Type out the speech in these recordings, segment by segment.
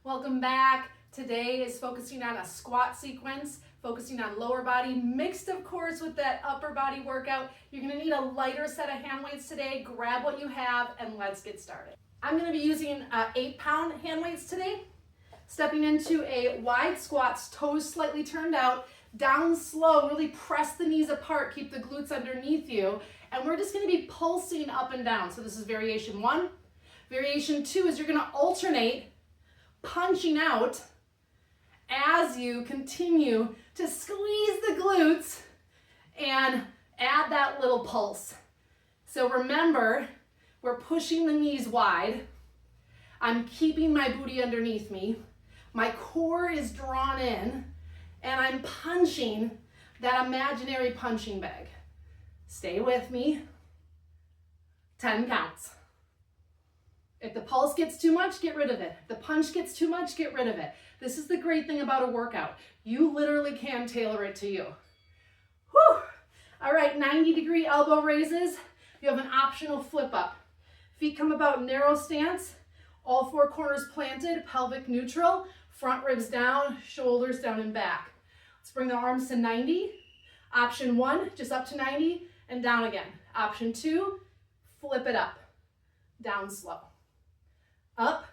Welcome back. Today is focusing on a squat sequence, focusing on lower body, mixed of course with that upper body workout. You're gonna need a lighter set of hand weights today. Grab what you have and let's get started. I'm gonna be using 8-pound hand weights today. Stepping into a wide squats, toes slightly turned out, down slow, really press the knees apart, keep the glutes underneath you, and we're just gonna be pulsing up and down. So this is variation 1. Variation 2 is you're gonna alternate punching out as you continue to squeeze the glutes and add that little pulse. So remember, we're pushing the knees wide. I'm keeping my booty underneath me. My core is drawn in, and I'm punching that imaginary punching bag. Stay with me. 10 counts. If the pulse gets too much, get rid of it. If the punch gets too much, get rid of it. This is the great thing about a workout. You literally can tailor it to you. Whew. All right, 90-degree elbow raises. You have an optional flip up. Feet come about narrow stance. All 4 corners planted, pelvic neutral, front ribs down, shoulders down and back. Let's bring the arms to 90. Option 1, just up to 90 and down again. Option 2, flip it up, down slow. Up,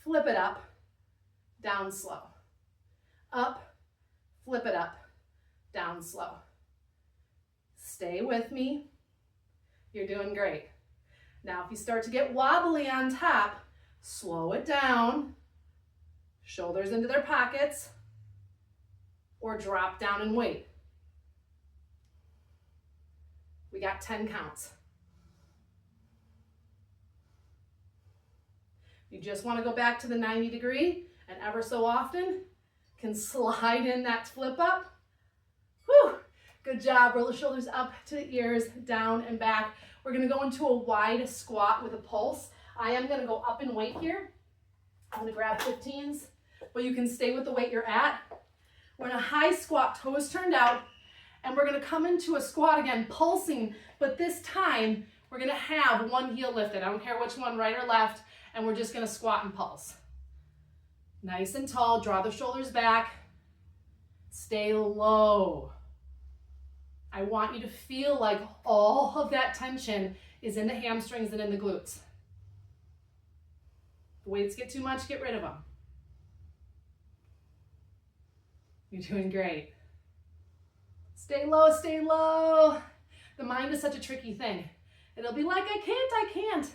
flip it up, down slow. Up, flip it up, down slow. Stay with me. You're doing great. Now, if you start to get wobbly on top, slow it down, shoulders into their pockets, or drop down and wait. We got 10 counts. You just want to go back to the 90-degree, and ever so often can slide in that flip up. Whew, good job. Roll the shoulders up to the ears, down and back. We're going to go into a wide squat with a pulse. I am going to go up in weight here. I'm going to grab 15s, but you can stay with the weight you're at. We're in a high squat, toes turned out, and we're going to come into a squat again, pulsing, but this time we're going to have one heel lifted. I don't care which one, right or left, and we're just going to squat and pulse. Nice and tall, draw the shoulders back, stay low. I want you to feel like all of that tension is in the hamstrings and in the glutes. If the weights get too much, get rid of them. You're doing great. Stay low, stay low. The mind is such a tricky thing. It'll be like, I can't,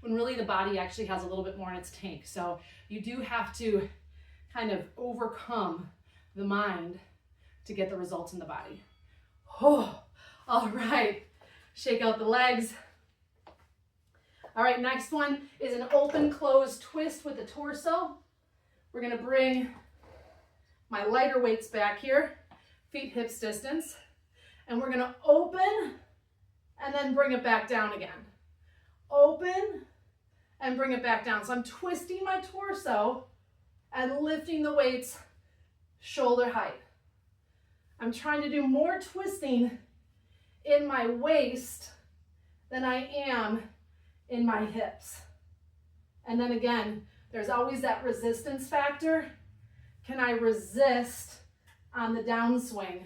when really the body actually has a little bit more in its tank. So you do have to kind of overcome the mind to get the results in the body. Oh, all right. Shake out the legs. All right, next one is an open close twist with the torso. We're gonna bring my lighter weights back here, feet hips distance, and we're gonna open and then bring it back down again. Open and bring it back down. So I'm twisting my torso and lifting the weights shoulder height. I'm trying to do more twisting in my waist than I am in my hips. And then again, there's always that resistance factor. Can I resist on the downswing?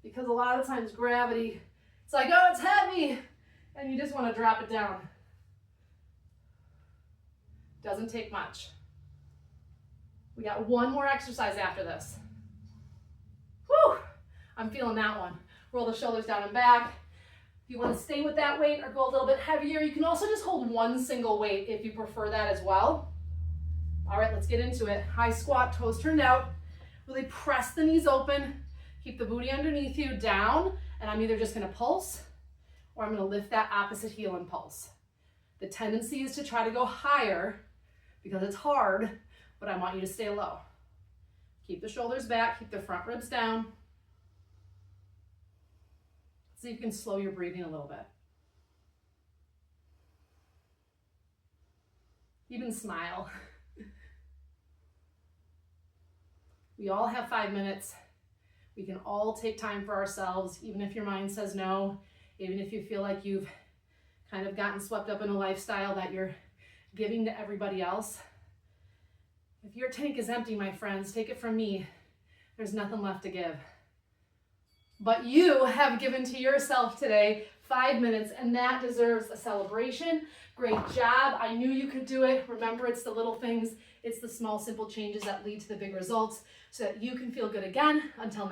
Because a lot of times gravity, it's like, oh, it's heavy, and you just want to drop it down. Doesn't take much. We got one more exercise after this. Whew, I'm feeling that one. Roll the shoulders down and back. If you want to stay with that weight or go a little bit heavier, you can also just hold one single weight if you prefer that as well. All right, let's get into it. High squat, toes turned out. Really press the knees open. Keep the booty underneath you, down, and I'm either just going to pulse or I'm going to lift that opposite heel and pulse. The tendency is to try to go higher because it's hard, but I want you to stay low. Keep the shoulders back, keep the front ribs down. See if you can slow your breathing a little bit. Even smile. We all have 5 minutes. We can all take time for ourselves, even if your mind says no, even if you feel like you've kind of gotten swept up in a lifestyle that you're giving to everybody else. If If your tank is empty, my friends, take it from me, there's nothing left to give. But you have given to yourself today 5 minutes, and that deserves a celebration. Great job. I knew you could do it. Remember, it's the little things, it's the small, simple changes that lead to the big results so that you can feel good again. Until next time.